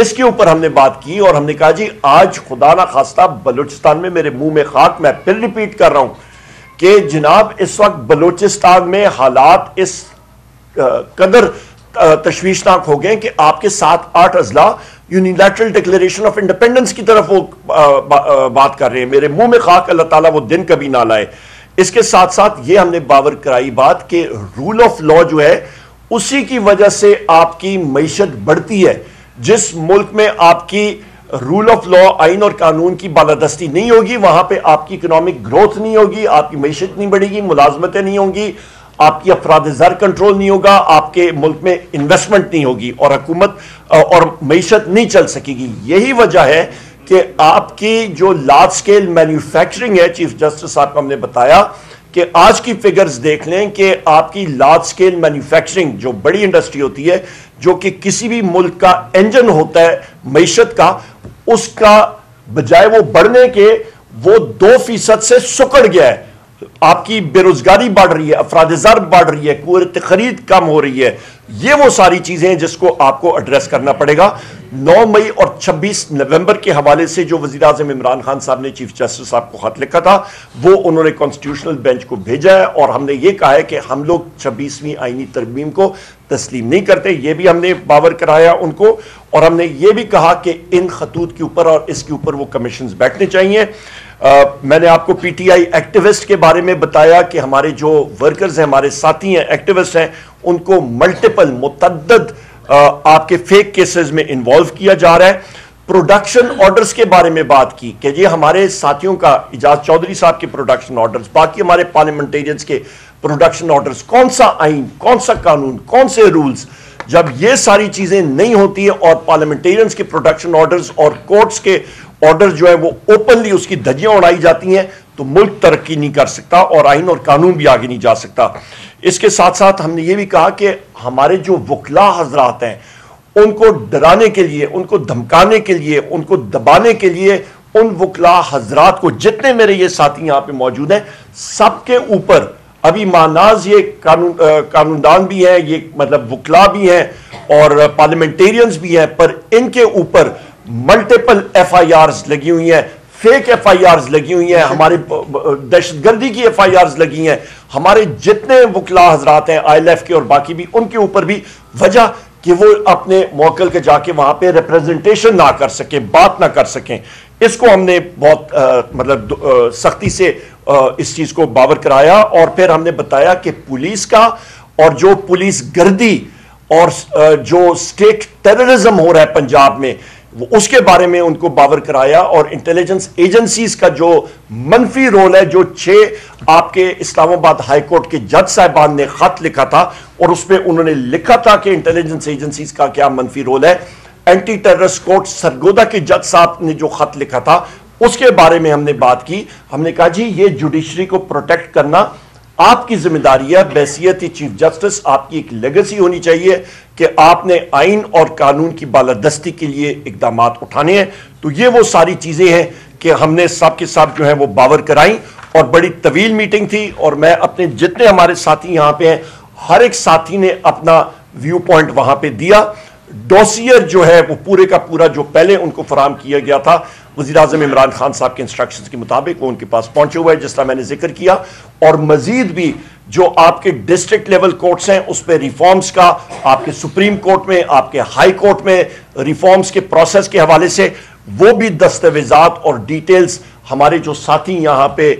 اس کے اوپر ہم نے بات کی اور ہم نے کہا جی آج خدا نہ خواستہ بلوچستان میں، میرے منہ میں خاک، میں پھر ریپیٹ کر رہا ہوں کہ جناب اس وقت بلوچستان میں حالات اس قدر تشویشناک ہو گئے کہ آپ کے 7-8 اضلاع یونیلیٹرل ڈکلیریشن آف انڈیپینڈنس کی طرف وہ بات کر رہے ہیں. میرے منہ میں خاک، اللہ تعالیٰ وہ دن کبھی نہ لائے. اس کے ساتھ ساتھ یہ ہم نے باور کرائی بات کہ رول آف لا جو ہے اسی کی وجہ سے آپ کی معیشت بڑھتی ہے. جس ملک میں آپ کی رول آف لا، آئین اور قانون کی بالادستی نہیں ہوگی، وہاں پہ آپ کی اکنامک گروتھ نہیں ہوگی، آپ کی معیشت نہیں بڑھے گی، ملازمتیں نہیں ہوں گی، آپ کی افراد زر کنٹرول نہیں ہوگا، آپ کے ملک میں انویسٹمنٹ نہیں ہوگی اور حکومت اور معیشت نہیں چل سکے گی. یہی وجہ ہے کہ آپ کی جو لارج سکیل مینوفیکچرنگ ہے، چیف جسٹس صاحب کو ہم نے بتایا کہ آج کی فگرز دیکھ لیں کہ آپ کی لارج سکیل مینوفیکچرنگ جو بڑی انڈسٹری ہوتی ہے، جو کہ کسی بھی ملک کا انجن ہوتا ہے معیشت کا، اس کا بجائے وہ بڑھنے کے وہ 2% سے سکڑ گیا ہے. آپ کی بے روزگاری بڑھ رہی ہے، افراد زر بڑھ رہی ہے، قوت خرید کم ہو رہی ہے. یہ وہ ساری چیزیں ہیں جس کو آپ کو ایڈریس کرنا پڑے گا. 9 مئی اور 26 نومبر کے حوالے سے جو وزیر اعظم عمران خان صاحب نے چیف جسٹس صاحب کو خط لکھا تھا، وہ انہوں نے کانسٹیٹیوشنل بینچ کو بھیجا ہے اور ہم نے یہ کہا ہے کہ ہم لوگ 26ویں آئینی ترمیم کو تسلیم نہیں کرتے. یہ بھی ہم نے باور کرایا ان کو اور ہم نے یہ بھی کہا کہ ان خطوط کے اوپر اور اس کے اوپر وہ کمیشنز بیٹھنے چاہیے. میں نے آپ کو پی ٹی آئی ایکٹیوسٹ کے بارے میں بتایا کہ ہمارے جو ورکرز ہیں، ہمارے ساتھی ہیں، ایکٹیوسٹ ہیں، ان کو ملٹیپل متعدد آپ کے فیک کیسز میں انوالو کیا جا رہا ہے. پروڈکشن آرڈرز کے بارے میں بات کی کہ یہ ہمارے ساتھیوں کا، اجاز چودھری صاحب کے پروڈکشن آرڈرز، باقی ہمارے پارلیمنٹیرینز کے پروڈکشن آرڈرز، کون سا آئین، کون سا قانون، کون سے رولز، جب یہ ساری چیزیں نہیں ہوتی ہیں اور پارلیمنٹیرینز کے پروڈکشن آرڈرز اور کورٹس کے آرڈر جو ہے وہ اوپنلی اس کی دھجیاں اڑائی جاتی ہیں تو ملک ترقی نہیں کر سکتا اور آئین اور قانون بھی آگے نہیں جا سکتا. اس کے ساتھ ساتھ ہم نے یہ بھی کہا کہ ہمارے جو وکلا حضرات ہیں ان کو ڈرانے کے لیے، ان کو دھمکانے کے لیے، ان کو دبانے کے لیے ان وکلا حضرات کو، جتنے میرے یہ ساتھی یہاں پہ موجود ہیں، سب کے اوپر ابھی ماناز یہ قانوندان بھی ہیں، یہ مطلب وکلا بھی ہیں اور پارلیمنٹیرینز بھی ہیں، پر ان کے اوپر ملٹیپل ایف آئی آرز لگی ہوئی ہیں، فیک ایف آئی آرز لگی ہوئی ہیں، ہمارے دہشت گردی کی ایف آئی آرز لگی ہیں. ہمارے جتنے وکلا حضرات ہیں آئی ایل ایف کے اور باقی بھی، ان کے اوپر بھی وجہ کہ وہ اپنے موکل کے جا کے وہاں پہ ریپریزنٹیشن نہ کر سکیں، بات نہ کر سکیں. اس کو ہم نے بہت مطلب سختی سے اس چیز کو باور کرایا اور پھر ہم نے بتایا کہ پولیس کا اور جو پولیس گردی اور جو اسٹیٹ ٹیررزم ہو رہا ہے پنجاب میں، اس کے بارے میں ان کو باور کرایا اور انٹیلیجنس ایجنسیز کا جو منفی رول ہے، جو 6 آپ کے اسلام آباد ہائی کورٹ کے جج صاحبان نے خط لکھا تھا اور اس میں انہوں نے لکھا تھا کہ انٹیلیجنس ایجنسیز کا کیا منفی رول ہے. اینٹی ٹیررسٹ کورٹ سرگودا کے جج صاحب نے جو خط لکھا تھا اس کے بارے میں ہم نے بات کی. ہم نے کہا جی یہ جوڈیشری کو پروٹیکٹ کرنا آپ کی ذمہ داری ہے. بحیثیت چیف جسٹس آپ کی ایک لیگیسی ہونی چاہیے کہ آپ نے آئین اور قانون کی بالادستی کے لیے اقدامات اٹھانے ہیں. تو یہ وہ ساری چیزیں ہیں کہ ہم نے سب کے سب جو ہیں وہ باور کرائیں اور بڑی طویل میٹنگ تھی اور میں اپنے جتنے ہمارے ساتھی یہاں پہ ہیں ہر ایک ساتھی نے اپنا ویو پوائنٹ وہاں پہ دیا. ڈوسیئر جو ہے وہ پورے کا پورا جو پہلے ان کو فراہم کیا گیا تھا وزیر اعظم عمران خان صاحب کے انسٹرکشنز کے مطابق، وہ ان کے پاس پہنچے ہوئے ہے جس طرح میں نے ذکر کیا. اور مزید بھی جو آپ کے ڈسٹرکٹ لیول کورٹس ہیں اس پہ ریفارمز کا، آپ کے سپریم کورٹ میں، آپ کے ہائی کورٹ میں ریفارمز کے پروسیس کے حوالے سے وہ بھی دستاویزات اور ڈیٹیلز ہمارے جو ساتھی یہاں پہ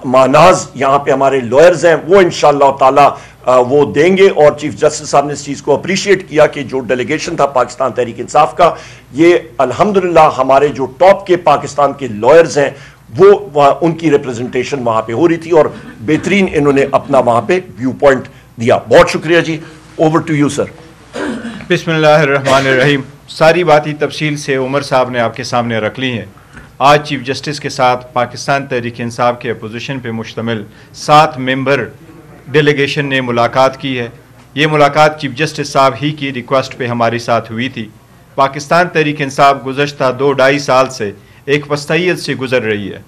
ماناز یہاں پہ ہمارے لوئرز ہیں وہ انشاءاللہ تعالی وہ دیں گے. اور چیف جسٹس صاحب نے اس چیز کو اپریشیٹ کیا کہ جو ڈیلیگیشن تھا پاکستان تحریک انصاف کا، یہ الحمدللہ ہمارے جو ٹاپ کے پاکستان کے لوئرز ہیں وہ ان کی ریپریزنٹیشن وہاں پہ ہو رہی تھی اور بہترین انہوں نے اپنا وہاں پہ ویو پوائنٹ دیا. بہت شکریہ جی. Over to you sir. بسم اللہ الرحمن الرحیم. ساری باتیں تفصیل سے عمر صاحب نے آپ کے سامنے رکھ لی ہیں. آج چیف جسٹس کے ساتھ پاکستان تحریک انصاف کے اپوزیشن پہ مشتمل 7 ممبر ڈیلیگیشن نے ملاقات کی ہے. یہ ملاقات چیف جسٹس صاحب ہی کی ریکویسٹ پہ ہمارے ساتھ ہوئی تھی. پاکستان تحریک انصاف گزشتہ 2-2.5 سال سے ایک وسطیت سے گزر رہی ہے.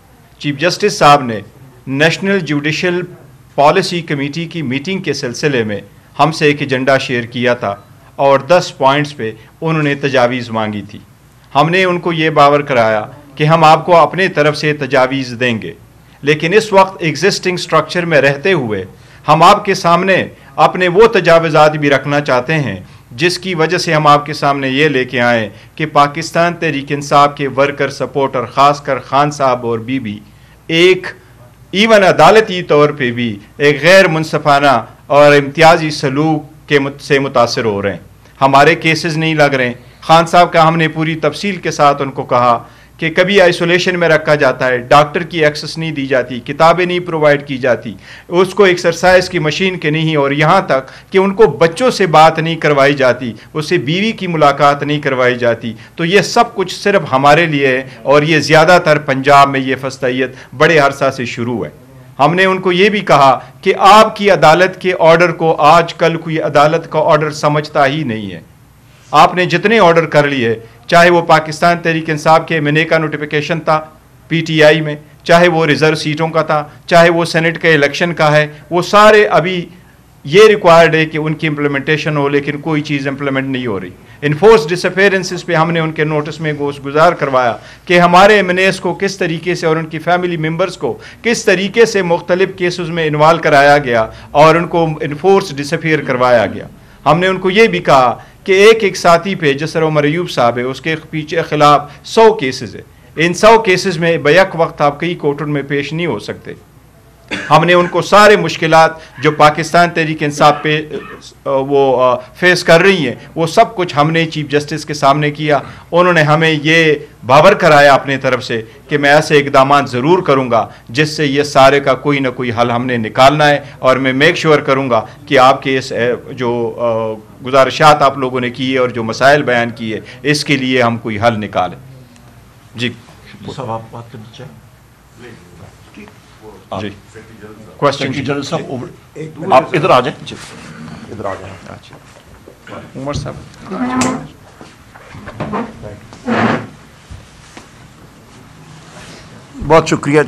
چیف جسٹس صاحب نے نیشنل جوڈیشل پالیسی کمیٹی کی میٹنگ کے سلسلے میں ہم سے ایک ایجنڈا شیئر کیا تھا. اور 10 پوائنٹس پہ انہوں نے تجاویز مانگی تھی. ہم نے ان کو یہ باور کرایا کہ ہم آپ کو اپنے طرف سے تجاویز دیں گے، لیکن اس وقت ایگزسٹنگ سٹرکچر میں رہتے ہوئے ہم آپ کے سامنے اپنے وہ تجاوزات بھی رکھنا چاہتے ہیں جس کی وجہ سے ہم آپ کے سامنے یہ لے کے آئیں کہ پاکستان تحریک انصاف کے ورکر سپورٹر، خاص کر خان صاحب اور بی بی، ایک ایون عدالتی طور پہ بھی ایک غیر منصفانہ اور امتیازی سلوک سے متاثر ہو رہے ہیں. ہمارے کیسز نہیں لگ رہے ہیں. خان صاحب کا ہم نے پوری تفصیل کے ساتھ ان کو کہا کہ کبھی آئسولیشن میں رکھا جاتا ہے، ڈاکٹر کی ایکسس نہیں دی جاتی، کتابیں نہیں پرووائڈ کی جاتی، اس کو ایکسرسائز کی مشین کے نہیں، اور یہاں تک کہ ان کو بچوں سے بات نہیں کروائی جاتی، اس سے بیوی کی ملاقات نہیں کروائی جاتی. تو یہ سب کچھ صرف ہمارے لیے ہے، اور یہ زیادہ تر پنجاب میں یہ فسطائیت بڑے عرصہ سے شروع ہے. ہم نے ان کو یہ بھی کہا کہ آپ کی عدالت کے آرڈر کو آج کل کوئی عدالت کا آرڈر سمجھتا ہی نہیں ہے. آپ نے جتنے آرڈر کر لیے، چاہے وہ پاکستان تحریک انصاف کے MNA کا نوٹیفیکیشن تھا PTI میں، چاہے وہ ریزرو سیٹوں کا تھا، چاہے وہ سینٹ کے الیکشن کا ہے، وہ سارے ابھی یہ ریکوائرڈ ہے کہ ان کی امپلیمنٹیشن ہو، لیکن کوئی چیز امپلیمنٹ نہیں ہو رہی. انفورس ڈس اپیرنسز پہ ہم نے ان کے نوٹس میں گزار کروایا کہ ہمارے MNAs کو کس طریقے سے اور ان کی فیملی ممبرز کو کس طریقے سے مختلف کیسز میں انوالو کرایا گیا اور ان کو انفورس ڈس اپیئر کروایا گیا. ہم نے ان کو یہ بھی کہا کہ ایک ساتھی پہ جس طرح عمر ایوب صاحب ہے، اس کے پیچھے خلاف 100 کیسز ہے. ان 100 کیسز میں بیک وقت آپ کئی کورٹوں میں پیش نہیں ہو سکتے. ہم نے ان کو سارے مشکلات جو پاکستان تحریک انصاف پہ وہ فیس کر رہی ہیں وہ سب کچھ ہم نے چیف جسٹس کے سامنے کیا. انہوں نے ہمیں یہ باور کرایا اپنے طرف سے کہ میں ایسے اقدامات ضرور کروں گا جس سے یہ سارے کا کوئی نہ کوئی حل ہم نے نکالنا ہے، اور میں میک شیور کروں گا کہ آپ کے اس جو گزارشات آپ لوگوں نے کی ہے اور جو مسائل بیان کیے اس کے لیے ہم کوئی حل نکالیں. جی صاحب آپ بات کرنی چاہیں؟ جی کوشچن جنرل صاحب آپ ادھر آ جائیں. جی ادھر آ جائیں. عمر صاحب بہت شکریہ.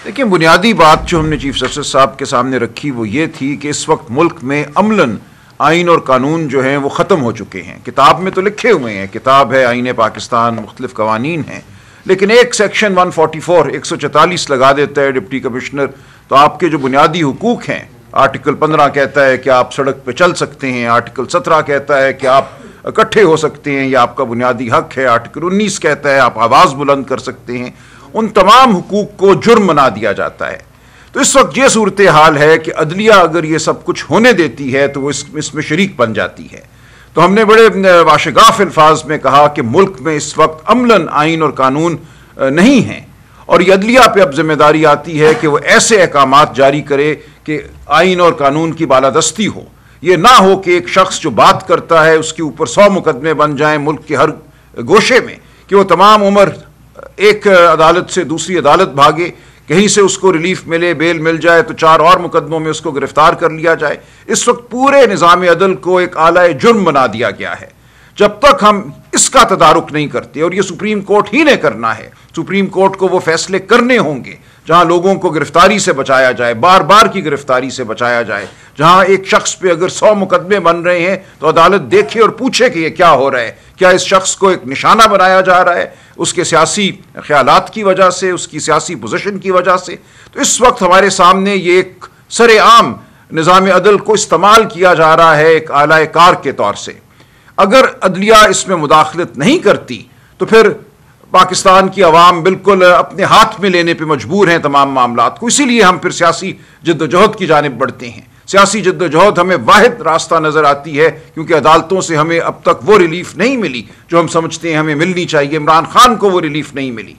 دیکھیں، بنیادی بات جو ہم نے چیف جسٹس صاحب کے سامنے رکھی وہ یہ تھی کہ اس وقت ملک میں عملاً آئین اور قانون جو ہیں وہ ختم ہو چکے ہیں. کتاب میں تو لکھے ہوئے ہیں، کتاب ہے آئین پاکستان، مختلف قوانین ہیں، لیکن ایک سیکشن 144 144 لگا دیتا ہے ڈپٹی کمشنر، تو آپ کے جو بنیادی حقوق ہیں، آرٹیکل 15 کہتا ہے کہ آپ سڑک پہ چل سکتے ہیں، آرٹیکل 17 کہتا ہے کہ آپ اکٹھے ہو سکتے ہیں، یہ آپ کا بنیادی حق ہے، آرٹیکل 19 کہتا ہے آپ آواز بلند کر سکتے ہیں. ان تمام حقوق کو جرم بنا دیا جاتا ہے. تو اس وقت یہ صورتحال ہے کہ عدلیہ اگر یہ سب کچھ ہونے دیتی ہے تو وہ اس میں شریک بن جاتی ہے. تو ہم نے بڑے واشگاف الفاظ میں کہا کہ ملک میں اس وقت عملاً آئین اور قانون نہیں ہیں، اور یہ عدلیہ پہ اب ذمہ داری آتی ہے کہ وہ ایسے احکامات جاری کرے کہ آئین اور قانون کی بالادستی ہو. یہ نہ ہو کہ ایک شخص جو بات کرتا ہے اس کے اوپر 100 مقدمے بن جائیں ملک کے ہر گوشے میں، کہ وہ تمام عمر ایک عدالت سے دوسری عدالت بھاگے، کہیں سے اس کو ریلیف ملے، بیل مل جائے تو 4 اور مقدموں میں اس کو گرفتار کر لیا جائے. اس وقت پورے نظام عدل کو ایک اعلی جرم بنا دیا گیا ہے. جب تک ہم اس کا تدارک نہیں کرتے، اور یہ سپریم کورٹ ہی نے کرنا ہے، سپریم کورٹ کو وہ فیصلے کرنے ہوں گے جہاں لوگوں کو گرفتاری سے بچایا جائے، بار بار کی گرفتاری سے بچایا جائے، جہاں ایک شخص پہ اگر 100 مقدمے بن رہے ہیں تو عدالت دیکھے اور پوچھے کہ یہ کیا ہو رہا ہے. کیا اس شخص کو ایک نشانہ بنایا جا رہا ہے اس کے سیاسی خیالات کی وجہ سے، اس کی سیاسی پوزیشن کی وجہ سے؟ تو اس وقت ہمارے سامنے یہ ایک سر عام نظام عدل کو استعمال کیا جا رہا ہے ایک اعلی کار کے طور سے. اگر عدلیہ اس میں مداخلت نہیں کرتی تو پھر پاکستان کی عوام بالکل اپنے ہاتھ میں لینے پہ مجبور ہیں تمام معاملات کو. اسی لیے ہم پھر سیاسی جد و جہد کی جانب بڑھتے ہیں. سیاسی جد و جہد ہمیں واحد راستہ نظر آتی ہے، کیونکہ عدالتوں سے ہمیں اب تک وہ ریلیف نہیں ملی جو ہم سمجھتے ہیں ہمیں ملنی چاہیے. عمران خان کو وہ ریلیف نہیں ملی.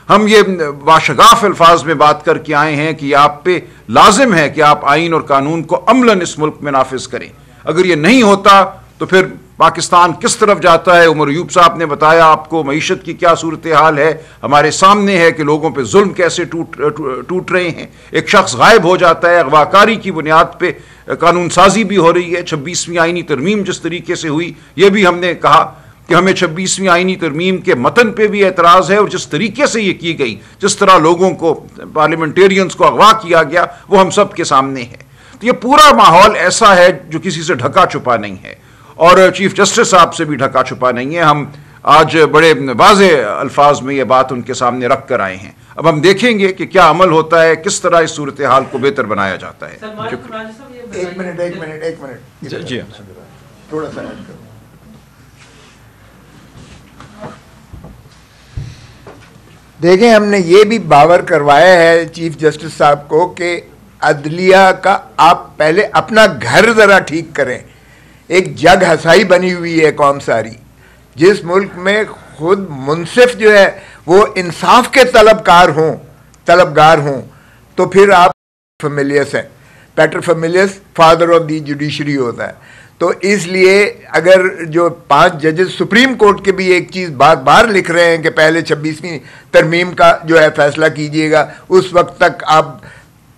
ہم یہ واشگاف الفاظ میں بات کر کے آئے ہیں کہ یہ آپ پہ لازم ہے کہ آپ آئین اور قانون کو عملاً اس ملک میں نافذ کریں. اگر یہ نہیں ہوتا تو پھر پاکستان کس طرف جاتا ہے؟ عمر ایوب صاحب نے بتایا آپ کو معیشت کی کیا صورتحال ہے، ہمارے سامنے ہے کہ لوگوں پہ ظلم کیسے ٹوٹ رہے ہیں. ایک شخص غائب ہو جاتا ہے، اغواکاری کی بنیاد پہ قانون سازی بھی ہو رہی ہے. 26ویں آئینی ترمیم جس طریقے سے ہوئی، یہ بھی ہم نے کہا کہ ہمیں 26ویں آئینی ترمیم کے متن پہ بھی اعتراض ہے، اور جس طریقے سے یہ کی گئی، جس طرح لوگوں کو، پارلیمنٹیرینز کو اغوا کیا گیا، وہ ہم سب کے سامنے ہے. تو یہ پورا ماحول ایسا ہے جو کسی سے ڈھکا چھپا نہیں ہے. اور چیف جسٹس صاحب سے بھی ڈھکا چھپا نہیں ہے. ہم آج بڑے واضح الفاظ میں یہ بات ان کے سامنے رکھ کر آئے ہیں. اب ہم دیکھیں گے کہ کیا عمل ہوتا ہے, کس طرح اس صورتحال کو بہتر بنایا جاتا ہے. ایک منٹ جی تھوڑا سا ایڈ کرو. دیکھیں, ہم نے یہ بھی باور کروایا ہے چیف جسٹس صاحب کو کہ عدلیہ کا آپ پہلے اپنا گھر ذرا ٹھیک کریں. ایک جگ ہسائی بنی ہوئی ہے قوم ساری, جس ملک میں خود منصف جو ہے وہ انصاف کے طلبگار ہوں, تو پھر آپ فیملیس ہیں. Peter families father of the judiciary ہوتا ہے. تو اس لیے اگر جو 5 ججز سپریم کورٹ کے بھی ایک چیز بار بار لکھ رہے ہیں کہ پہلے 26ویں ترمیم کا جو ہے فیصلہ کیجئے گا, اس وقت تک آپ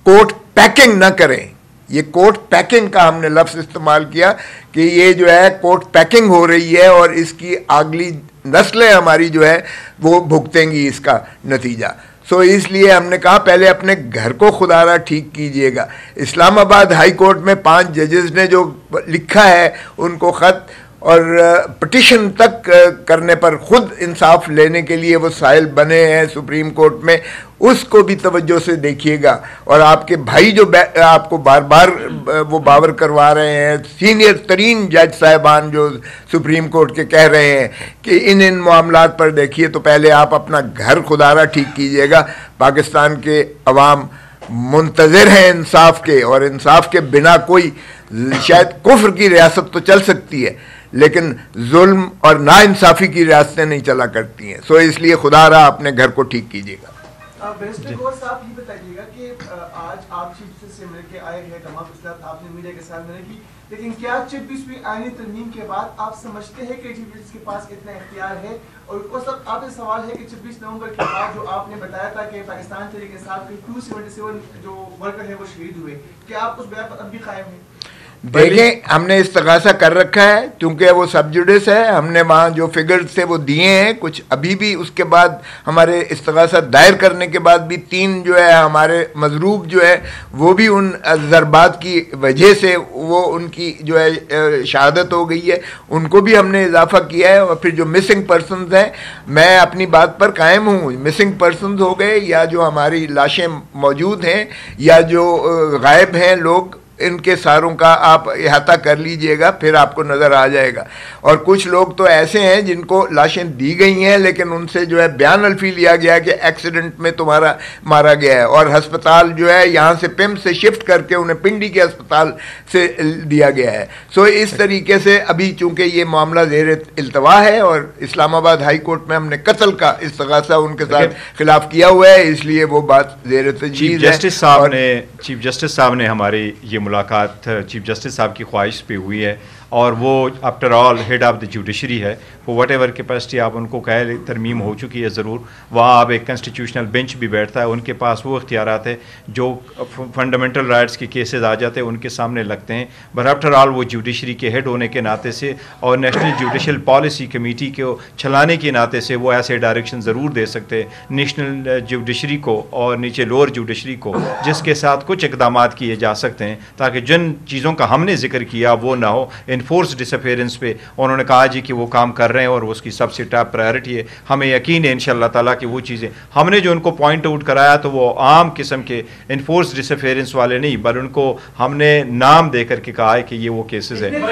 کورٹ پیکنگ نہ کریں. یہ کورٹ پیکنگ کا ہم نے لفظ استعمال کیا کہ یہ جو ہے کورٹ پیکنگ ہو رہی ہے, اور اس کی اگلی نسلیں ہماری جو ہے وہ بھگتیں گی اس کا نتیجہ. سو اس لیے ہم نے کہا پہلے اپنے گھر کو خدا را ٹھیک کیجئے گا. اسلام آباد ہائی کورٹ میں 5 ججز نے جو لکھا ہے ان کو خط, اور پٹیشن تک کرنے پر خود انصاف لینے کے لیے وہ سائل بنے ہیں سپریم کورٹ میں, اس کو بھی توجہ سے دیکھیے گا. اور آپ کے بھائی جو آپ کو بار بار وہ باور کروا رہے ہیں, سینئر ترین جج صاحبان جو سپریم کورٹ کے کہہ رہے ہیں کہ ان معاملات پر دیکھیے, تو پہلے آپ اپنا گھر خدا را ٹھیک کیجیے گا. پاکستان کے عوام منتظر ہیں انصاف کے, اور انصاف کے بنا کوئی شاید کفر کی ریاست تو چل سکتی ہے, لیکن ظلم اور ناانصافی کی ریاستیں نہیں چلا کرتی ہیں. سو اس لیے خدا را اپنے گھر کو ٹھیک کیجیے گا. بیرسٹر گور صاحب یہ بتائیے گا کہ آج آپ چیف جسٹس سے مل کے آئے ہیں, تمام اصلاحات آپ نے میڈیا کے سامنے کی, لیکن کیا 26ویں آئینی ترمیم کے بعد آپ سمجھتے ہیں کہ چیف جسٹس کے پاس اتنا اختیار ہے؟ اور اس وقت آپ سے سوال ہے کہ 26 نومبر کے بعد جو آپ نے بتایا تھا کہ پاکستان تحریک انصاف کے 277 جو ورکر ہیں وہ شہید ہوئے, کیا آپ اس بیان پر اب بھی قائم ہیں؟ دیکھیں, ہم نے استغاثہ کر رکھا ہے چونکہ وہ سب جوڈس ہے. ہم نے وہاں جو فگرز تھے وہ دیے ہیں, کچھ ابھی بھی اس کے بعد ہمارے استغاثہ دائر کرنے کے بعد بھی 3 جو ہے ہمارے مضروب جو ہے وہ بھی ان ضربات کی وجہ سے وہ ان کی جو ہے شہادت ہو گئی ہے, ان کو بھی ہم نے اضافہ کیا ہے. اور پھر جو مسنگ پرسنز ہیں, میں اپنی بات پر قائم ہوں, مسنگ پرسنز ہو گئے یا جو ہماری لاشیں موجود ہیں یا جو غائب ہیں لوگ, ان کے ساروں کا آپ احاطہ کر لیجئے گا, پھر آپ کو نظر آ جائے گا. اور کچھ لوگ تو ایسے ہیں جن کو لاشیں دی گئی ہیں لیکن ان سے جو ہے بیان الفی لیا گیا کہ ایکسیڈنٹ میں تمہارا مارا گیا ہے, اور ہسپتال جو ہے یہاں سے پم سے شفٹ کر کے انہیں پنڈی کے ہسپتال سے دیا گیا ہے. سو اس طریقے سے ابھی چونکہ یہ معاملہ زیر التوا ہے, اور اسلام آباد ہائی کورٹ میں ہم نے قتل کا استغاثہ ان کے ساتھ خلاف کیا ہوا ہے, اس لیے وہ بات زیر تجویز ہے. چیف جسٹس صاحب نے ہماری یہ ملاقات چیف جسٹس صاحب کی خواہش پہ ہوئی ہے, اور وہ after all had of the judiciary ہے, وہ وٹ ایور کیپیسٹی آپ ان کو کہہ ترمیم ہو چکی ہے ضرور, وہاں آپ ایک کنسٹیٹیوشنل بینچ بھی بیٹھتا ہے, ان کے پاس وہ اختیارات ہے جو فنڈامنٹل رائٹس کے کیسز آ جاتے ہیں ان کے سامنے لگتے ہیں. بٹ آفٹر آل وہ جوڈیشری کے ہیڈ ہونے کے ناطے سے اور نیشنل جوڈیشل پالیسی کمیٹی کو چلانے کے ناطے سے وہ ایسے ڈائریکشن ضرور دے سکتے ہیں نیشنل جوڈیشری کو اور نیچے لوور جوڈیشری کو, جس کے ساتھ کچھ اقدامات کیے جا سکتے ہیں تاکہ جن چیزوں کا ہم نے ذکر کیا وہ نہ ہو. انفورس ڈس اپیئرنس پہ انہوں نے کہا جی کہ وہ کام کر رہے ہیں اور اس کی سب سے ٹاپ پرائرٹی ہے. ہمیں یقین ہے انشاءاللہ تعالیٰ کہ وہ چیزیں ہم نے جو ان کو پوائنٹ آؤٹ کرایا تو وہ عام قسم کے انفورس ڈس اپیئرنس والے نہیں, بل ان کو ہم نے نام دے کر کے کہا ہے کہ یہ وہ کیسز ہیں جن پہ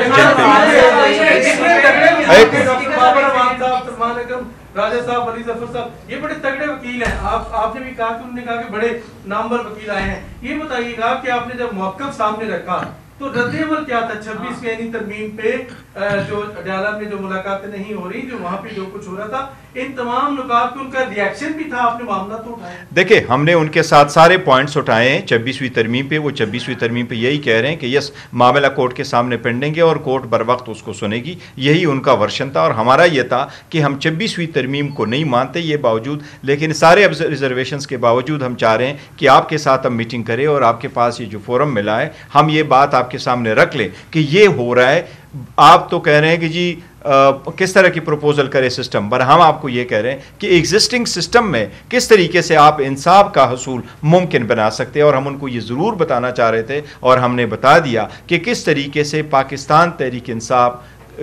راجہ صاحب, علی ظفر صاحب, یہ بڑے تگڑے وکیل ہیں. آپ نے بھی کہا کہ انہوں نے کہا کہ بڑے نامور وکیل آئے ہیں. یہ بتائیے گا کہ آپ نے جب موقف سامنے رکھا تو رد عمل کیا تھا 26ویں یعنی ترمیم پہ, جو ڈیالر میں جو ملاقاتیں نہیں ہو رہی, جو وہاں پہ جو کچھ ہو رہا تھا, ان تمام نکات پہ ان کا ریاکشن بھی تھا, آپ نے معاملہ تو اٹھایا؟ دیکھیں, ہم نے ان کے ساتھ سارے پوائنٹس اٹھائے ہیں 26ویں ترمیم پہ. وہ 26ویں ترمیم پہ یہی کہہ رہے ہیں کہ یس معاملہ کورٹ کے سامنے پینڈنگ ہے اور کورٹ بر وقت اس کو سنے گی, یہی ان کا ورشن تھا. اور ہمارا یہ تھا کہ ہم 26ویں ترمیم کو نہیں مانتے یہ باوجود, لیکن سارے ریزرویشنز کے باوجود ہم چاہ رہے ہیں کہ آپ کے ساتھ ہم میٹنگ کریں اور آپ کے پاس یہ جو فورم ملا ہے ہم یہ بات آپ کے سامنے رکھ لیں کہ یہ ہو رہا ہے. آپ تو کہہ رہے ہیں کہ جی کس طرح کی پروپوزل کرے سسٹم, پر ہم آپ کو یہ کہہ رہے ہیں کہ ایگزسٹنگ سسٹم میں کس طریقے سے آپ انصاف کا حصول ممکن بنا سکتے ہیں. اور ہم ان کو یہ ضرور بتانا چاہ رہے تھے اور ہم نے بتا دیا کہ کس طریقے سے پاکستان تحریک انصاف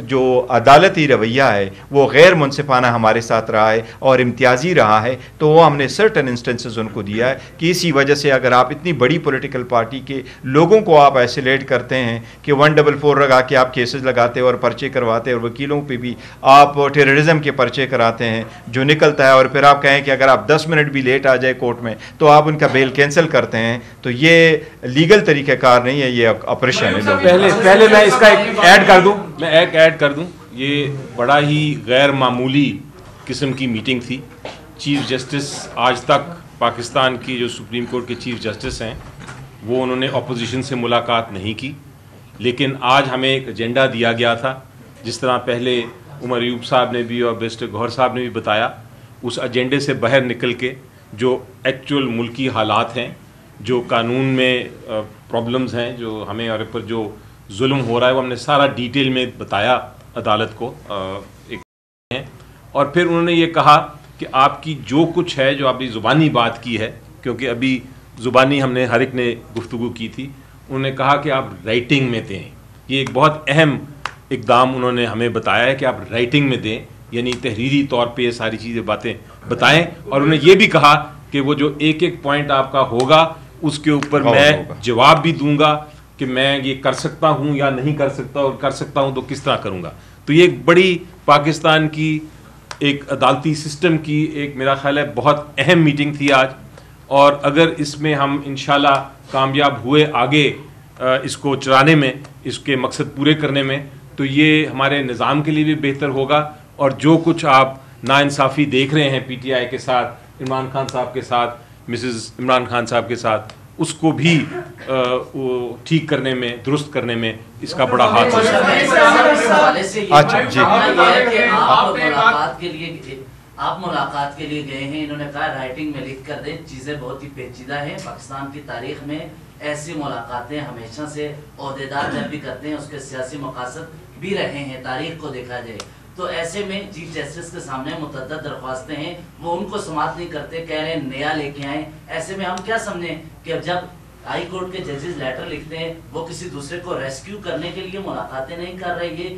جو عدالتی رویہ ہے وہ غیر منصفانہ ہمارے ساتھ رہا ہے اور امتیازی رہا ہے، تو وہ ہم نے سرٹن انسٹنسز ان کو دیا ہے کہ اسی وجہ سے اگر آپ اتنی بڑی پولیٹیکل پارٹی کے لوگوں کو آپ آئسولیٹ کرتے ہیں کہ 144 لگا کے آپ کیسز لگاتے اور پرچے کرواتے اور وکیلوں پہ بھی آپ ٹیررزم کے پرچے کراتے ہیں جو نکلتا ہے، اور پھر آپ کہیں کہ اگر آپ 10 منٹ بھی لیٹ آ جائے کورٹ میں تو آپ ان کا بیل کینسل کرتے ہیں، تو یہ لیگل طریقہ کار نہیں ہے، یہ آپریشن ہے۔ پہلے میں اس کا ایک ایڈ کر دوں، یہ بڑا ہی غیر معمولی قسم کی میٹنگ تھی۔ چیف جسٹس آج تک پاکستان کی جو سپریم کورٹ کے چیف جسٹس ہیں وہ انہوں نے اپوزیشن سے ملاقات نہیں کی، لیکن آج ہمیں ایک ایجنڈا دیا گیا تھا، جس طرح پہلے عمر ایوب صاحب نے بھی اور بیرسٹر گوہر صاحب نے بھی بتایا، اس ایجنڈے سے باہر نکل کے جو ایکچوئل ملکی حالات ہیں، جو قانون میں پرابلمز ہیں، جو ہمیں اور پر جو ظلم ہو رہا ہے، وہ ہم نے سارا ڈیٹیل میں بتایا عدالت کو اور پھر انہوں نے یہ کہا کہ آپ کی جو کچھ ہے، جو آپ نے زبانی بات کی ہے، کیونکہ ابھی زبانی ہم نے ہر ایک نے گفتگو کی تھی، انہوں نے کہا کہ آپ رائٹنگ میں دیں۔ یہ ایک بہت اہم اقدام انہوں نے ہمیں بتایا ہے کہ آپ رائٹنگ میں دیں، یعنی تحریری طور پہ یہ ساری چیزیں باتیں بتائیں، اور انہوں نے یہ بھی کہا کہ وہ جو ایک ایک پوائنٹ آپ کا ہوگا اس کے اوپر میں جواب بھی دوں گا کہ میں یہ کر سکتا ہوں یا نہیں کر سکتا، اور کر سکتا ہوں تو کس طرح کروں گا۔ تو یہ ایک بڑی پاکستان کی ایک عدالتی سسٹم کی ایک میرا خیال ہے بہت اہم میٹنگ تھی آج، اور اگر اس میں ہم انشاءاللہ کامیاب ہوئے آگے اس کو چلانے میں، اس کے مقصد پورے کرنے میں، تو یہ ہمارے نظام کے لیے بھی بہتر ہوگا، اور جو کچھ آپ ناانصافی دیکھ رہے ہیں پی ٹی آئی کے ساتھ، عمران خان صاحب کے ساتھ، مسز عمران خان صاحب کے ساتھ، اس کو بھی ٹھیک کرنے میں، درست کرنے میں اس کا بڑا ہاتھ ہے۔ اچھا جی، آپ ملاقات کے لیے گئے ہیں، انہوں نے کہا رائٹنگ میں لکھ کر دیں، چیزیں بہت ہی پیچیدہ ہیں، پاکستان کی تاریخ میں ایسی ملاقاتیں ہمیشہ سے عہدیدار جب بھی کرتے ہیں اس کے سیاسی مقاصد بھی رہے ہیں، تاریخ کو دیکھا جائے تو ایسے میں چیف جسٹس کے سامنے متعدد درخواستیں ہیں، وہ ان کو سماعت نہیں کرتے، کہہ رہے ہیں نیا لے کے آئیں۔ ایسے میں ہم کیا سمجھیں کہ جب ہائی کورٹ کے ججز لیٹر لکھتے ہیں وہ کسی دوسرے کو ریسکیو کرنے کے لیے ملاقاتیں نہیں کر رہے، یہ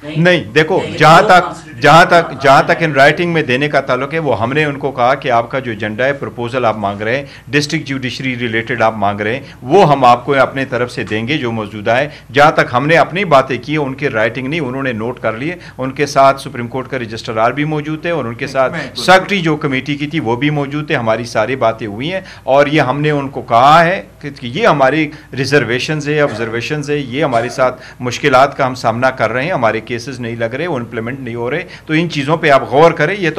نہیں، دیکھو جہاں تک ان رائٹنگ میں دینے کا تعلق ہے، وہ ہم نے ان کو کہا کہ آپ کا جو ایجنڈا ہے، پروپوزل آپ مانگ رہے ہیں، ڈسٹرکٹ جوڈیشری ریلیٹڈ آپ مانگ رہے ہیں، وہ ہم آپ کو اپنے طرف سے دیں گے جو موجودہ ہے۔ جہاں تک ہم نے اپنی باتیں کی ان کی رائٹنگ نہیں، انہوں نے نوٹ کر لیے، ان کے ساتھ سپریم کورٹ کا رجسٹرار بھی موجود ہے، اور ان کے ساتھ سیکرٹری جو کمیٹی کی تھی وہ بھی موجود تھے، ہماری ساری باتیں ہوئی ہیں، اور یہ ہم نے ان کو کہا ہے کہ یہ ہماری ریزرویشنز ہے، آبزرویشنز ہے، یہ ہمارے ساتھ مشکلات کا ہم سامنا کر رہے ہیں، ہمارے کیسز نہیں لگ رہے، وہ امپلیمنٹ نہیں ہو رہے، تو ان چیزوں پہ آپ غور کریں، یہ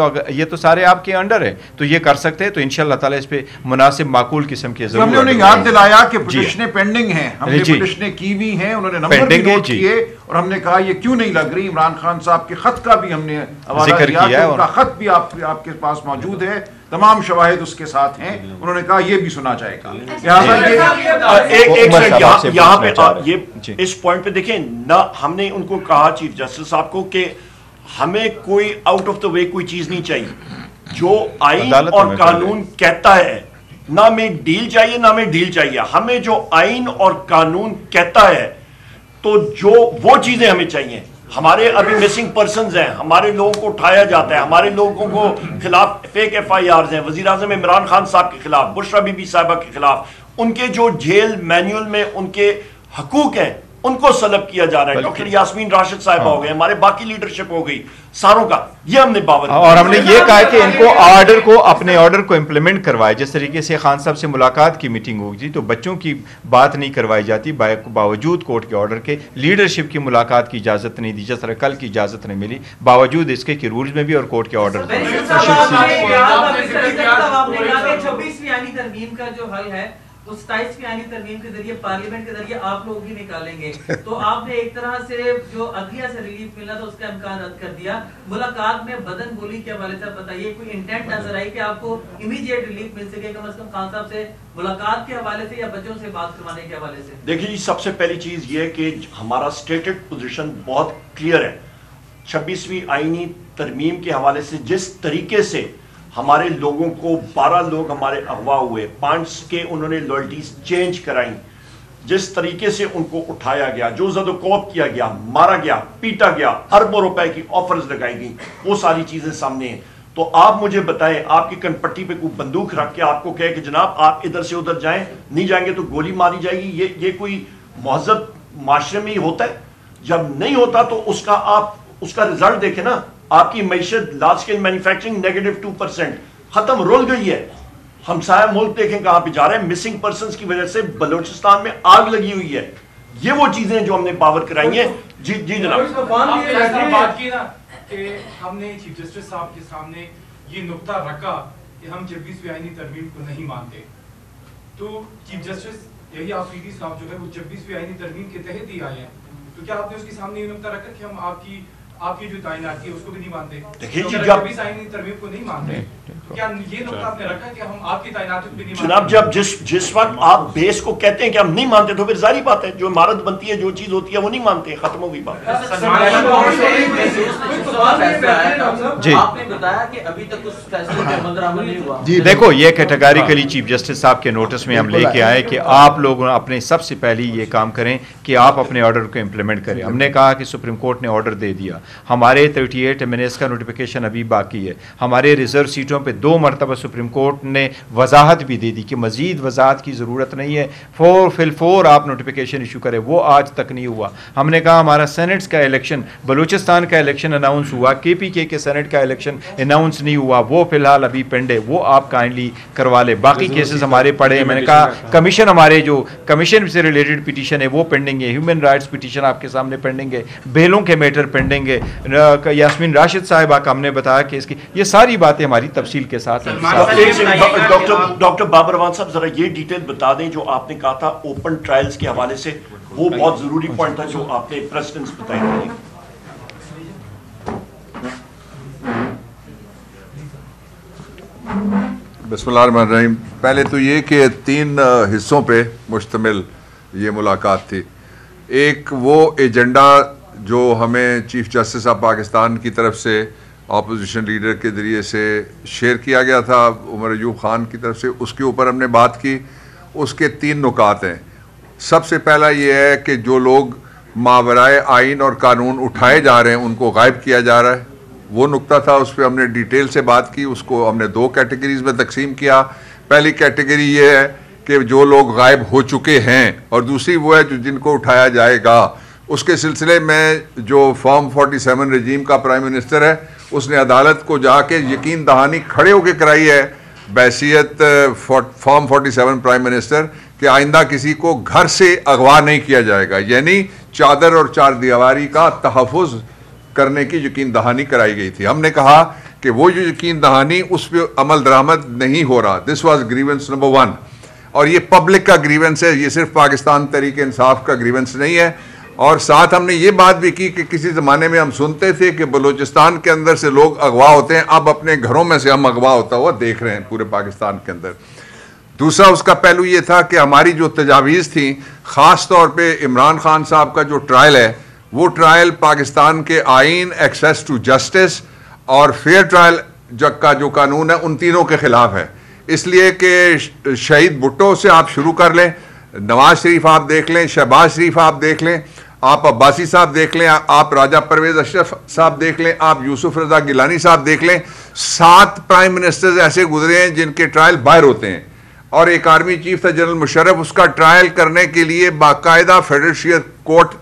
تو سارے آپ کے انڈر ہے، تو یہ کر سکتے ہیں، تو انشاءاللہ تعالی اس پہ مناسب معقول قسم کے ضرور۔ ہم نے انہیں یاد دلایا کہ پٹیشنیں پینڈنگ ہیں، ہم نے پٹیشنیں کی بھی ہیں، انہوں نے نمبر بھی نوٹ کیے، اور ہم نے کہا یہ کیوں نہیں لگ رہی۔ عمران خان صاحب کے خط کا بھی ہم نے حوالہ دیا کہ ان کا خط بھی آپ کے پاس موجود ہے، تمام شواہد اس کے ساتھ ہیں، انہوں نے کہا یہ بھی سنا جائے گا۔ یہاں پہ یہ اس پوائنٹ پہ دیکھیں نہ، ہم نے ان کو کہا چیف جسٹس صاحب کو کہ ہمیں کوئی آؤٹ آف دا وے کوئی چیز نہیں چاہیے، جو آئین اور قانون کہتا ہے، نہ ہمیں ڈیل چاہیے نہ ہمیں ڈیل چاہیے، ہمیں جو آئین اور قانون کہتا ہے تو جو وہ چیزیں ہمیں چاہیے۔ ہمارے ابھی مسنگ پرسنز ہیں، ہمارے لوگوں کو اٹھایا جاتا ہے، ہمارے لوگوں کو خلاف فیک ایف آئی آرز ہیں، وزیر اعظم عمران خان صاحب کے خلاف، بشرا بی بی صاحبہ کے خلاف، ان کے جو جیل مینیول میں ان کے حقوق ہیں ان کو سلب کیا جا رہا ہے۔ ڈاکٹر یاسمین راشد صاحبہ ہو گئے، ہمارے باقی لیڈرشپ ہو گئی، ساروں کا یہ ہم نے باور، اور ہم نے یہ کہا کہ ان کو آرڈر کو، اپنے آرڈر کو امپلیمنٹ کروائے۔ جس طریقے سے خان صاحب سے ملاقات کی میٹنگ ہوگی تو بچوں کی بات نہیں کروائی جاتی، باوجود کورٹ کے آرڈر کے، لیڈرشپ کی ملاقات کی اجازت نہیں دی، جس طرح کل کی اجازت نہیں ملی، باوجود اس کے کہ رولز میں بھی اور کورٹ کے آرڈر میں۔ 26ویں آئینی ترمیم کا جو حل ہے تو 27ویں آئینی ترمیم کے ذریعے، پارلیمنٹ کے ذریعے آپ لوگ ہی نکالیں گے، تو آپ نے ایک طرح سے جو عدلیہ سے ریلیف ملنا تھا اس کا امکان رد کر دیا۔ ملاقات میں بدن بولی کے حوالے سے بتائیے، کوئی انٹینٹ نظر آئی کہ آپ کو امیڈیٹ ریلیف مل سکے، کم از کم خان صاحب سے ملاقات کے حوالے سے یا بچوں سے بات کروانے کے حوالے سے؟ دیکھیے جی، سب سے پہلی چیز یہ ہے کہ ہمارا اسٹیٹڈ پوزیشن بہت کلیئر ہے۔ 26ویں آئینی ترمیم کے حوالے سے جس طریقے سے ہمارے لوگوں کو 12 لوگ ہمارے اغوا ہوئے، 5 کے انہوں نے لائلٹیز چینج کرائیں، جس طریقے سے ان کو اٹھایا گیا, جو زد و کوب کیا گیا, مارا گیا, پیٹا گیا, اربوں روپے کی آفرز لگائی گئی, وہ ساری چیزیں سامنے ہیں. تو آپ مجھے بتائیں, آپ کی کن پٹی پہ کوئی بندوق رکھ کے آپ کو کہے کہ جناب آپ ادھر سے ادھر جائیں, نہیں جائیں گے تو گولی ماری جائے گی, یہ کوئی مہذب معاشرے میں ہی ہوتا ہے؟ جب نہیں ہوتا تو اس کا رزلٹ دیکھیں نا. آپ کی معیشت لارج اسکیل مینوفیکچرنگ -2% ختم, رول گئی ہے. ہمسایہ ملک دیکھیں کہاں پہ جا رہے ہیں. مسنگ پرسنز کی وجہ سے بلوچستان میں آگ لگی ہوئی ہے. یہ وہ چیزیں جو ہم نے پاور کرائی ہیں. جی جناب. بات کی نا کہ ہم نے چیف جسٹس صاحب کے سامنے یہ نقطہ رکھا کہ ہم 26ویں آئینی ترمیم کو نہیں مانتے, تو چیف جسٹس یہی آفریدی صاحب جو ہے وہ 26ویں آئینی ترمیم کے تحت ہی آئے ہیں, تو کیا آپ نے اس کے سامنے یہ نقطہ رکھا کہ ہم آپ کی جو تعینات کی اس کو بھی نہیں مانتے؟ دیکھیے جی, 26 آئینی ترمیم کو نہیں مانتے تو کیا یہ نقطہ آپ نے رکھا کہ ہم آپ کی تعینات کو بھی نہیں مانتے؟ جناب جب جس وقت آپ بیس کو کہتے ہیں کہ ہم نہیں مانتے تو پھر ظاہری بات ہے جو عمارت بنتی ہے, جو چیز ہوتی ہے وہ نہیں مانتے, ختم ہو گئی بات. جی آپ نے بتایا کہ ابھی تک اس فیصلے پہ عمل درآمد نہیں ہوا. دیکھو یہ کیٹیگریکلی چیف جسٹس صاحب کے نوٹس میں ہم لے کے آئے کہ آپ لوگ اپنے سب سے پہلی یہ کام کریں کہ آپ اپنے آرڈر کو امپلیمنٹ کریں. ہم نے کہا کہ سپریم کورٹ نے آرڈر دے دیا, ہمارے 38 ایمنیس کا نوٹیفیکیشن ابھی باقی ہے, ہمارے ریزرو سیٹوں پہ 2 مرتبہ سپریم کورٹ نے وضاحت بھی دے دی کہ مزید وضاحت کی ضرورت نہیں ہے, 4 آپ نوٹیفیکیشن ایشو کریں. وہ آج تک نہیں ہوا. ہم نے کہا ہمارا سینٹس کا الیکشن, بلوچستان کا الیکشن اناؤنس ہوا, KPK کے سینٹ کا الیکشن اناؤنس نہیں ہوا, وہ فی الحال ابھی پینڈ ہے, وہ آپ کائنڈلی کروا لے. باقی کیسز ہمارے پڑے ہیں. میں نے کہا کمیشن, ہمارے جو کمیشن سے ریلیٹڈ پیٹیشن ہے وہ پینڈنگ ہے, ہیومن رائٹس پیٹیشن آپ کے سامنے پینڈنگ ہے, بیلوں کے میٹر پینڈنگ ہے. یاسمین راشد صاحبہ کا ہم نے بتایا کہ اس کی یہ ساری باتیں ہماری تفصیل کے ساتھ ہیں. ڈاکٹر بابر امان صاحب ذرا یہ ڈیٹیل بتا دیں جو آپ نے کہا تھا اوپن ٹرائلز کے حوالے سے, وہ بہت ضروری پوائنٹ تھا جو آپ نے پریسیڈنٹس بتائی تھی. بسم اللہ الرحمن الرحیم. پہلے تو یہ کہ 3 حصوں پہ مشتمل یہ ملاقات تھی. ایک وہ ایجنڈا جو ہمیں چیف جسٹس آف پاکستان کی طرف سے اپوزیشن لیڈر کے ذریعے سے شیئر کیا گیا تھا عمر ایوب خان کی طرف سے, اس کے اوپر ہم نے بات کی. اس کے 3 نکات ہیں. سب سے پہلا یہ ہے کہ جو لوگ ماورائے آئین اور قانون اٹھائے جا رہے ہیں ان کو غائب کیا جا رہا ہے, وہ نقطہ تھا. اس پہ ہم نے ڈیٹیل سے بات کی. اس کو ہم نے 2 کیٹیگریز میں تقسیم کیا. پہلی کیٹیگری یہ ہے کہ جو لوگ غائب ہو چکے ہیں, اور دوسری وہ ہے جن کو اٹھایا جائے گا. اس کے سلسلے میں جو فارم 47 رجیم کا پرائم منسٹر ہے, اس نے عدالت کو جا کے یقین دہانی کھڑے ہو کے کرائی ہے بحیثیت فارم 47 پرائم منسٹر کہ آئندہ کسی کو گھر سے اغوا نہیں کیا جائے گا. یعنی چادر اور 4 دیواری کا تحفظ کرنے کی یقین دہانی کرائی گئی تھی. ہم نے کہا کہ وہ جو یقین دہانی اس پہ عمل درآمد نہیں ہو رہا. دس واز گریونس نمبر 1, اور یہ پبلک کا گریونس ہے, یہ صرف پاکستان تحریک انصاف کا گریونس نہیں ہے. اور ساتھ ہم نے یہ بات بھی کی کہ کسی زمانے میں ہم سنتے تھے کہ بلوچستان کے اندر سے لوگ اغوا ہوتے ہیں, اب اپنے گھروں میں سے ہم اغوا ہوتا ہوا دیکھ رہے ہیں پورے پاکستان کے اندر. دوسرا اس کا پہلو یہ تھا کہ ہماری جو تجاویز تھیں, خاص طور پہ عمران خان صاحب کا جو ٹرائل ہے, وہ ٹرائل پاکستان کے آئین, ایکسیس ٹو جسٹس اور فیئر ٹرائل کا جو قانون ہے ان تینوں کے خلاف ہے. اس لیے کہ شہید بھٹو سے آپ شروع کر لیں, نواز شریف آپ دیکھ لیں, شہباز شریف آپ دیکھ لیں, آپ عباسی صاحب دیکھ لیں, آپ راجہ پرویز اشرف صاحب دیکھ لیں, آپ یوسف رضا گیلانی صاحب دیکھ لیں, 7 پرائم منسٹرز ایسے گزرے ہیں جن کے ٹرائل باہر ہوتے ہیں. اور ایک آرمی چیف تھا جنرل مشرف, اس کا ٹرائل کرنے کے لیے باقاعدہ فیڈرل شیئر کورٹ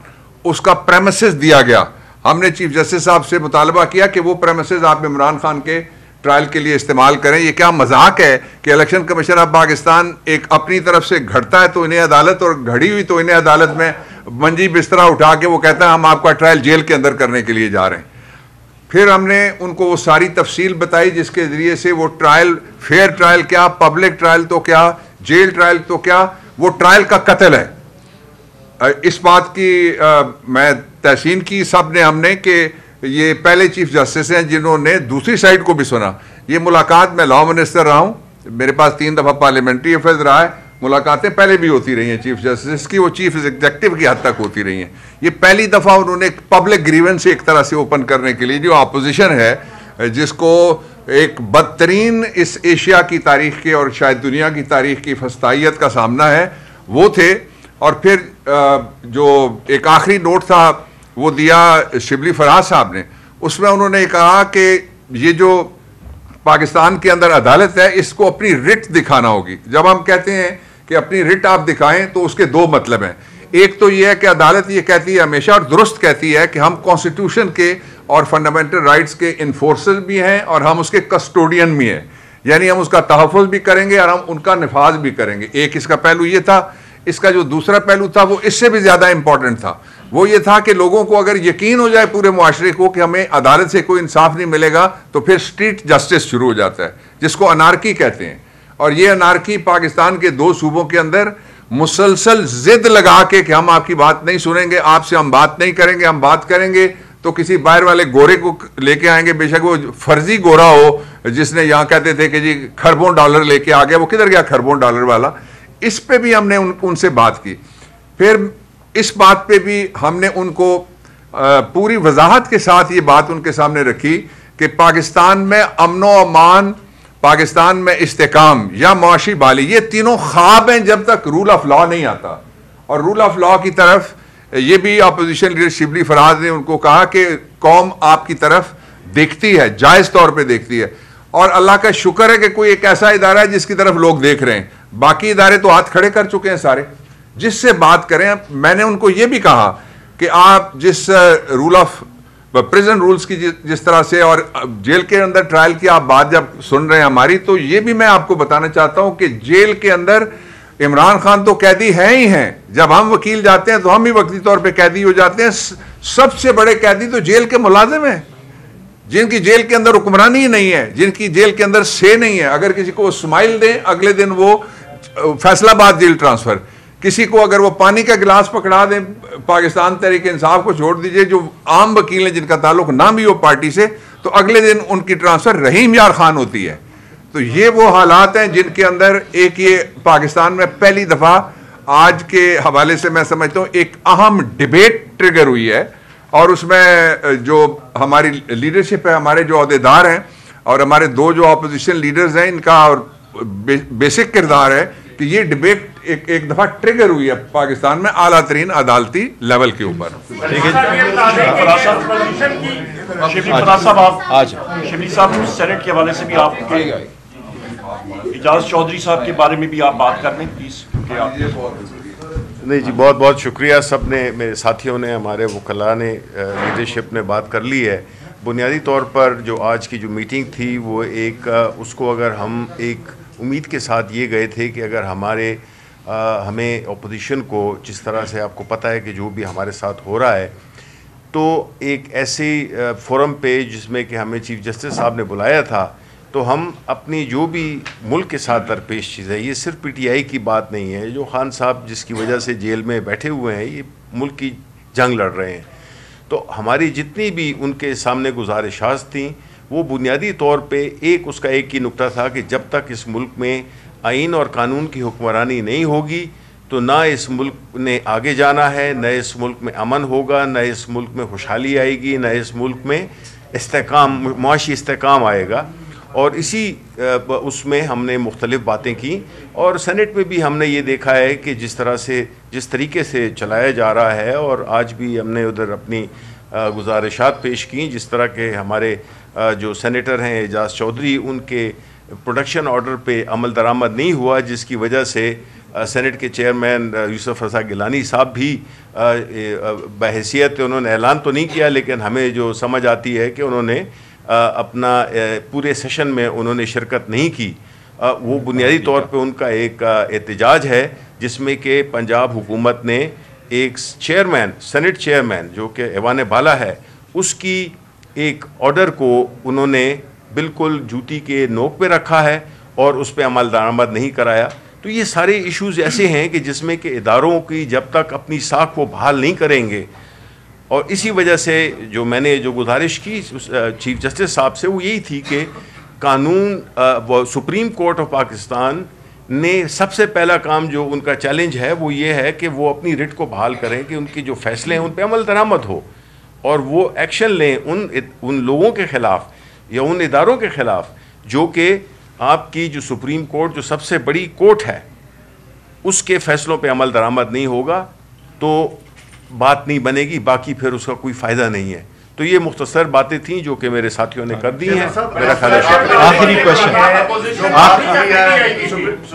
اس کا پریمیسز دیا گیا. ہم نے چیف جسٹس صاحب سے مطالبہ کیا کہ وہ پریمیسز آپ عمران خان کے ٹرائل کے لیے استعمال کریں. یہ کیا مذاق ہے کہ الیکشن کمیشن آف پاکستان ایک اپنی طرف سے گھڑتا ہے تو انہیں عدالت, اور گھڑی ہوئی تو انہیں عدالت میں منجی بسترا اٹھا کے وہ کہتا ہے ہم آپ کا ٹرائل جیل کے اندر کرنے کے لیے جا رہے ہیں. پھر ہم نے ان کو وہ ساری تفصیل بتائی جس کے ذریعے سے وہ ٹرائل, فیئر ٹرائل کیا, پبلک ٹرائل تو کیا, جیل ٹرائل تو کیا, وہ ٹرائل کا قتل ہے. اس بات کی میں تحسین کی سب نے, ہم نے, کہ یہ پہلے چیف جسٹس ہیں جنہوں نے دوسری سائڈ کو بھی سنا. یہ ملاقات, میں لا منسٹر رہا ہوں, میرے پاس 3 دفعہ پارلیمنٹری افیئرز رہا ہے, ملاقاتیں پہلے بھی ہوتی رہی ہیں چیف جسٹس کی, وہ چیف ایگزیکٹو کی حد تک ہوتی رہی ہیں. یہ پہلی دفعہ انہوں نے پبلک گریونس ایک طرح سے اوپن کرنے کے لیے, جو اپوزیشن ہے جس کو ایک بدترین اس ایشیا کی تاریخ کے اور شاید دنیا کی تاریخ کی فسطائیت کا سامنا ہے, وہ تھے اور پھر جو ایک آخری نوٹ تھا وہ دیا شبلی فراز صاحب نے، اس میں انہوں نے کہا کہ یہ جو پاکستان کے اندر عدالت ہے اس کو اپنی رٹ دکھانا ہوگی. جب ہم کہتے ہیں کہ اپنی رٹ آپ دکھائیں تو اس کے دو مطلب ہیں. ایک تو یہ ہے کہ عدالت یہ کہتی ہے ہمیشہ اور درست کہتی ہے کہ ہم کانسٹیٹیوشن کے اور فنڈامنٹل رائٹس کے انفورسر بھی ہیں اور ہم اس کے کسٹوڈین بھی ہیں، یعنی ہم اس کا تحفظ بھی کریں گے اور ہم ان کا نفاذ بھی کریں گے. ایک اس کا پہلو یہ تھا. اس کا جو دوسرا پہلو تھا وہ اس سے بھی زیادہ امپورٹنٹ تھا. وہ یہ تھا کہ لوگوں کو اگر یقین ہو جائے پورے معاشرے کو کہ ہمیں عدالت سے کوئی انصاف نہیں ملے گا تو پھر اسٹریٹ جسٹس شروع ہو جاتا ہے، جس کو انارکی کہتے ہیں. اور یہ انارکی پاکستان کے 2 صوبوں کے اندر مسلسل ضد لگا کے کہ ہم آپ کی بات نہیں سنیں گے، آپ سے ہم بات نہیں کریں گے، ہم بات کریں گے تو کسی باہر والے گورے کو لے کے آئیں گے، بے شک وہ فرضی گورا ہو جس نے یہاں کہتے تھے کہ جی کھربوں ڈالر لے کے آ گیا. وہ کدھر گیا کھربوں ڈالر والا؟ اس پہ بھی ہم نے ان سے بات کی. پھر اس بات پہ بھی ہم نے ان کو پوری وضاحت کے ساتھ یہ بات ان کے سامنے رکھی کہ پاکستان میں امن و امان، پاکستان میں استحکام یا معاشی بحالی، یہ تینوں خواب ہیں جب تک رول آف لا نہیں آتا. اور رول آف لا کی طرف یہ بھی اپوزیشن لیڈر شبلی فراز نے ان کو کہا کہ قوم آپ کی طرف دیکھتی ہے، جائز طور پہ دیکھتی ہے. اور اللہ کا شکر ہے کہ کوئی ایک ایسا ادارہ ہے جس کی طرف لوگ دیکھ رہے ہیں. باقی ادارے تو ہاتھ کھڑے کر چکے ہیں سارے. جس سے بات کریں، میں نے ان کو یہ بھی کہا کہ آپ جس رول آف پریزن رولز کی جس طرح سے اور جیل کے اندر ٹرائل کی آپ بات جب سن رہے ہیں ہماری، تو یہ بھی میں آپ کو بتانا چاہتا ہوں کہ جیل کے اندر عمران خان تو قیدی ہیں ہی ہیں. جب ہم وکیل جاتے ہیں تو ہم بھی وقتی طور پہ قیدی ہو جاتے ہیں. سب سے بڑے قیدی تو جیل کے ملازم ہیں، جن کی جیل کے اندر حکمرانی ہی نہیں ہے، جن کی جیل کے اندر سے نہیں ہے. اگر کسی کو اسمائل دیں اگلے دن وہ فیصلہ آباد جیل ٹرانسفر، کسی کو اگر وہ پانی کا گلاس پکڑا دیں، پاکستان تحریک انصاف کو چھوڑ دیجئے جو عام وکیل ہیں جن کا تعلق نہ بھی ہو پارٹی سے، تو اگلے دن ان کی ٹرانسفر رحیم یار خان ہوتی ہے. تو یہ وہ حالات ہیں جن کے اندر ایک یہ پاکستان میں پہلی دفعہ آج کے حوالے سے میں سمجھتا ہوں ایک اہم ڈیبیٹ ٹریگر ہوئی ہے. اور اس میں جو ہماری لیڈرشپ ہے، ہمارے جو عہدیدار ہیں اور ہمارے 2 جو اپوزیشن لیڈرز ہیں، ان کا اور بیسک کردار ہے کہ یہ ڈیبیٹ ایک دفعہ ٹریگر ہوئی ہے پاکستان میں اعلیٰ ترین عدالتی لیول کے اوپر. شبلی صاحب سینٹ کے حوالے سے بھی آپ اعجاز چودھری صاحب کے بارے میں بھی آپ بات کر لیں پلیز. نہیں جی، بہت بہت شکریہ. سب نے، میرے ساتھیوں نے، ہمارے وکلاء نے، لیڈرشپ نے بات کر لی ہے. بنیادی طور پر جو آج کی جو میٹنگ تھی وہ ایک اس کو اگر ہم ایک امید کے ساتھ یہ گئے تھے کہ اگر ہمیں اپوزیشن کو جس طرح سے آپ کو پتہ ہے کہ جو بھی ہمارے ساتھ ہو رہا ہے، تو ایک ایسے فورم پہ جس میں کہ ہمیں چیف جسٹس صاحب نے بلایا تھا، تو ہم اپنی جو بھی ملک کے ساتھ درپیش چیز ہے، یہ صرف پی ٹی آئی کی بات نہیں ہے. جو خان صاحب جس کی وجہ سے جیل میں بیٹھے ہوئے ہیں، یہ ملک کی جنگ لڑ رہے ہیں. تو ہماری جتنی بھی ان کے سامنے گزارشات تھیں وہ بنیادی طور پہ اس کا ایک ہی نقطہ تھا کہ جب تک اس ملک میں آئین اور قانون کی حکمرانی نہیں ہوگی تو نہ اس ملک نے آگے جانا ہے، نہ اس ملک میں امن ہوگا، نہ اس ملک میں خوشحالی آئے گی، نہ اس ملک میں معاشی استحکام آئے گا. اور اسی اس میں ہم نے مختلف باتیں کی. اور سینٹ میں بھی ہم نے یہ دیکھا ہے کہ جس طریقے سے چلایا جا رہا ہے، اور آج بھی ہم نے ادھر اپنی گزارشات پیش کی، جس طرح کے ہمارے جو سینیٹر ہیں اعجاز چودھری، ان کے پروڈکشن آرڈر پہ عمل درآمد نہیں ہوا، جس کی وجہ سے سینٹ کے چیئرمین یوسف رضا گیلانی صاحب بھی بحیثیت، انہوں نے اعلان تو نہیں کیا لیکن ہمیں جو سمجھ آتی ہے کہ انہوں نے اپنا پورے سیشن میں انہوں نے شرکت نہیں کی. وہ بنیادی طور پہ ان کا ایک احتجاج ہے جس میں کہ پنجاب حکومت نے ایک سینٹ چیئرمین جو کہ ایوان بالا ہے، اس کی ایک آرڈر کو انہوں نے بالکل جوتی کے نوک پہ رکھا ہے اور اس پہ عمل درآمد نہیں کرایا. تو یہ سارے ایشوز ایسے ہیں کہ جس میں کہ اداروں کی جب تک اپنی ساکھ وہ بحال نہیں کریں گے، اور اسی وجہ سے جو میں نے جو گزارش کی چیف جسٹس صاحب سے وہ یہی تھی کہ قانون سپریم کورٹ آف پاکستان نے سب سے پہلا کام جو ان کا چیلنج ہے وہ یہ ہے کہ وہ اپنی رٹ کو بحال کریں کہ ان کی جو فیصلے ہیں ان پہ عمل درآمد ہو، اور وہ ایکشن لیں ان لوگوں کے خلاف یا ان اداروں کے خلاف جو کہ آپ کی جو سپریم کورٹ جو سب سے بڑی کورٹ ہے اس کے فیصلوں پہ عمل درآمد نہیں ہوگا تو بات نہیں بنے گی، باقی پھر اس کا کوئی فائدہ نہیں ہے. تو یہ مختصر باتیں تھیں جو کہ میرے ساتھیوں نے کر دی ہیں. میرا خیال ہے آخری کوشچن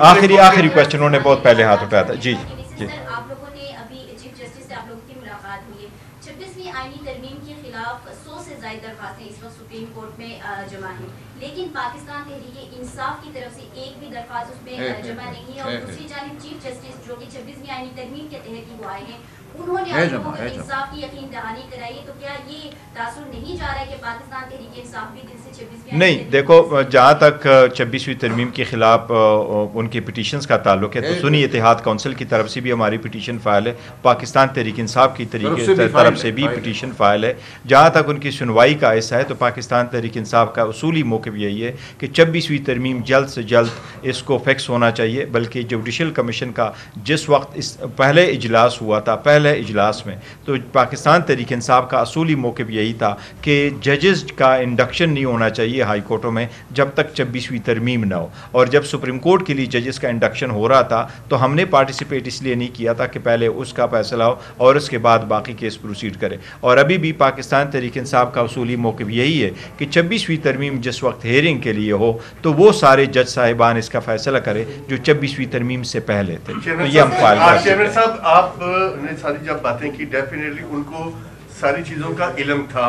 آخری کوشچن انہوں نے بہت پہلے ہاتھ اٹھایا تھا. جی جی آپ لوگوں نے ابھی چیف جسٹس سے آپ لوگوں کی ملاقات ہوئی ہے. 26ویں آئینی ترمیم کے خلاف 100 سے زائد درخواستیں اس وقت سپریم کورٹ میں جمع ہیں، لیکن پاکستان تحریک انصاف کی طرف سے ایک بھی درخواست اس میں جمع نہیں ہے. اور دوسری جانب چیف جسٹس جو کہ 26ویں آئینی ترمیم کے تحت ہی وہ آئے ہیں، انہوں نے آپ لوگوں کو انصاف کی یقین دہانی کرائی. تو کیا یہ تاثر نہیں جا رہا ہے کہ پاکستان تحریک انصاف بھی دل سے 26ویں؟ نہیں، دیکھو جہاں تک 26ویں ترمیم کے خلاف ان کی پٹیشنز کا تعلق ہے تو سنی اتحاد کونسل کی طرف سے بھی ہماری پٹیشن فائل ہے، پاکستان تحریک انصاف کی طرف سے بھی پٹیشن فائل ہے. جہاں تک ان کی سنوائی کا ایسا ہے تو پاکستان تحریک انصاف کا اصولی موقف یہی ہے کہ 26ویں ترمیم جلد سے جلد اس کو فکس ہونا چاہیے. بلکہ جوڈیشل کمیشن کا جس وقت اس پہلے اجلاس ہوا تھا، پہلے اجلاس میں، تو پاکستان تحریک انصاف کا اصولی موقف یہی تھا کہ ججز کا انڈکشن نہیں ہونا چاہیے ہائی کورٹوں میں جب تک 26ویں ترمیم نہ ہو. اور جب سپریم کورٹ کے لیے ججز کا انڈکشن ہو رہا تھا تو ہم نے پارٹیسپیٹ اس لیے نہیں کیا تھا کہ پہلے اس کا فیصلہ ہو اور اس کے بعد باقی کیس پروسیڈ کرے. اور ابھی بھی پاکستان تحریک انصاف کا اصولی موقف یہی ہے کہ 26ویں ترمیم جس وقت ہیئرنگ کے لیے ہو تو وہ سارے جج صاحبان اس کا فیصلہ کرے جو 26ویں ترمیم سے پہلے تھے. تو یہ ہم فائل کرتے ہیں. صاحب آپ نے ساری جب باتیں کی ڈیفینیٹلی ان کو ساری چیزوں کا علم تھا.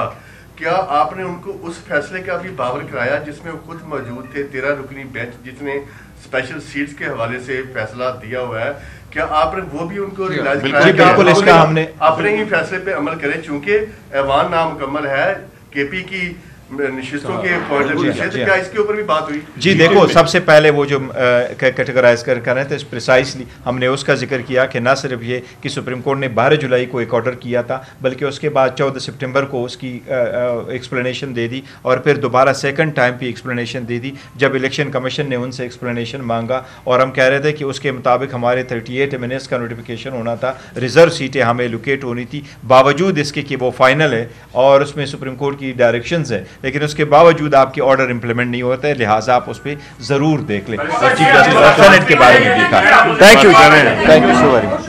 کیا آپ نے ان کو اس فیصلے کا بھی باور کرایا جس میں وہ خود موجود تھے، 13 رکنی بینچ جس نے اسپیشل سیٹس کے حوالے سے فیصلہ دیا ہوا ہے، کیا آپ نے وہ بھی ان کو ریلائز کرایا کہ بالکل اس کا ہم نے اپنے ہی فیصلے پہ عمل کریں چونکہ ایوان نامکمل ہے کے پی کی نشستوں کے کیا اس کے اوپر بھی بات ہوئی؟ جی دیکھو، سب سے پہلے وہ جو کیٹیگرائز کر رہے تھے پریسائسلی ہم نے اس کا ذکر کیا کہ نہ صرف یہ کہ سپریم کورٹ نے 12 جولائی کو ایک آرڈر کیا تھا بلکہ اس کے بعد 14 سپٹمبر کو اس کی ایکسپلینیشن دے دی اور پھر دوبارہ سیکنڈ ٹائم بھی ایکسپلینیشن دے دی جب الیکشن کمیشن نے ان سے ایکسپلینیشن مانگا. اور ہم کہہ رہے تھے کہ اس کے مطابق ہمارے 38 منٹس کا نوٹیفیکیشن ہونا تھا، ریزرو سیٹیں ہمیں لوکیٹ ہونی تھی باوجود اس کے کہ وہ فائنل ہے اور اس میں سپریم کورٹ کی ڈائریکشنز ہیں، لیکن اس کے باوجود آپ کے آرڈر امپلیمنٹ نہیں ہوتے، لہٰذا آپ اس پہ ضرور دیکھ لیں. اور چیف جسٹس سینیٹ کے بارے میں دیکھا. Thank you so very much.